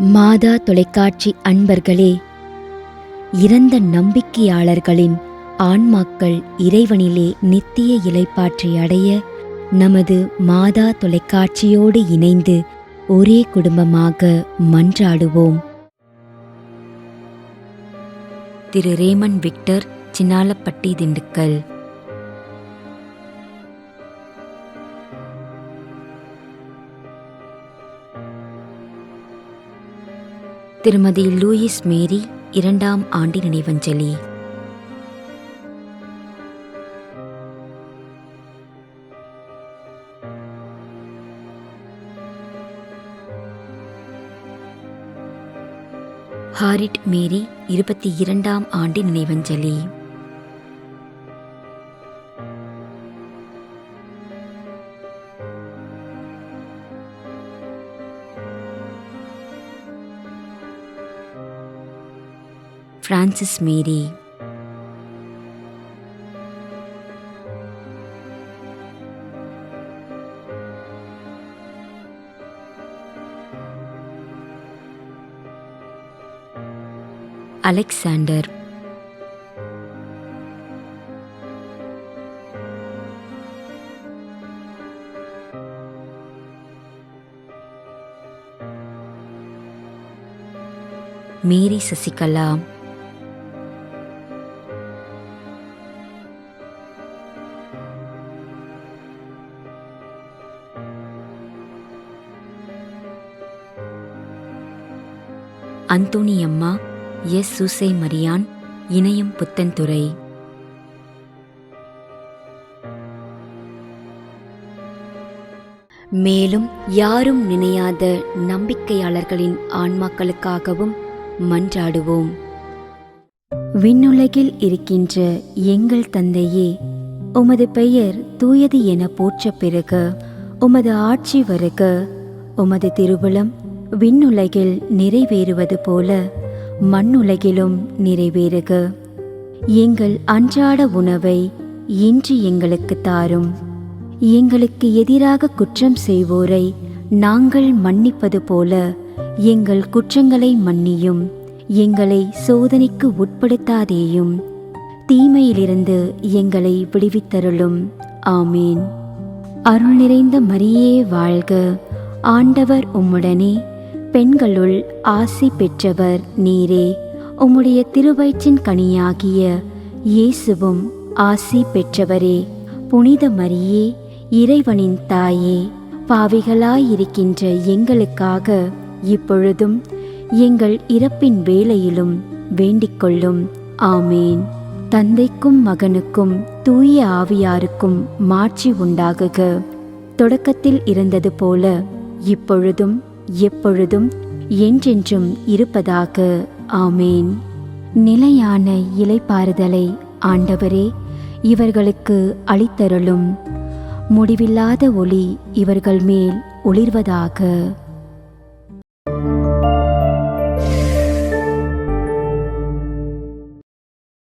மாதா தொலைக்காட்சி அன்பர்களே, இறந்த நம்பிக்கையாளர்களின் ஆன்மாக்கள் இறைவனிலே நித்திய இளைப்பாற்றி அடைய நமது மாதா தொலைக்காட்சியோடு இணைந்து ஒரே குடும்பமாக மன்றாடுவோம். திரு ரேமன் விக்டர், சின்னாலப்பட்டி, திண்டுக்கல். திருமதி லூயிஸ் மேரி, 2ஆம் ஆண்டு நினைவஞ்சலி. ஹாரிட் மேரி, 22ஆம் ஆண்டு நினைவஞ்சலி. Francis Mary. Alexander. Mary Sasikala. Anthoniyamma, S. Soosai Mariyan, Inayam Puthanthurai. மேலும் யாரும் நினையாத நம்பிக்கையாளர்களின் ஆன்மாக்களுக்காகவும் மன்றாடுவோம். விண்ணுலகில் இருக்கின்ற எங்கள் தந்தையே, உமது பெயர் தூயது என போற்ற பெறுக. உமது ஆட்சி வருக. உமது திருவுளம் விண்ணுலகில் நிறைவேறுவது போல மண்ணுலகிலும் நிறைவேறுக. எங்கள் அன்றாட உணவை இன்று எங்களுக்கு தாரும். எங்களுக்கு எதிராக குற்றம் செய்வோரை நாங்கள் மன்னிப்பது போல எங்கள் குற்றங்களை மன்னியும். எங்களை சோதனைக்கு உட்படுத்தாதேயும், தீமையிலிருந்து எங்களை விடுவித்தருளும். ஆமீன். அருள் நிறைந்த மரியே வாழ்க. ஆண்டவர் உம்முடனே, பெண்களுள் ஆசி பெற்றவர் நீரே. உம்முடைய திருவயிற்றின் கனியாகிய இயேசுவும் ஆசி பெற்றவரே. புனித மரியே, இறைவனின் தாயே, பாவிகளாயிருக்கின்ற எங்களுக்காக இப்பொழுதும் எங்கள் இறப்பின் வேளையிலும் வேண்டிக்கொள்ளும். ஆமேன். தந்தைக்கும் மகனுக்கும் தூய ஆவியாருக்கும் மாட்சி உண்டாகுக. தொடக்கத்தில் இருந்தது போல இப்பொழுதும் எப்பொழுதும் என்றென்றும் இருப்பதாக. ஆமேன். நிலையான இளைப்பாறுதலை ஆண்டவரே இவர்களுக்கு அளித்தருளும். முடிவில்லாத ஒளி இவர்கள் மேல் ஒளிர்வதாக.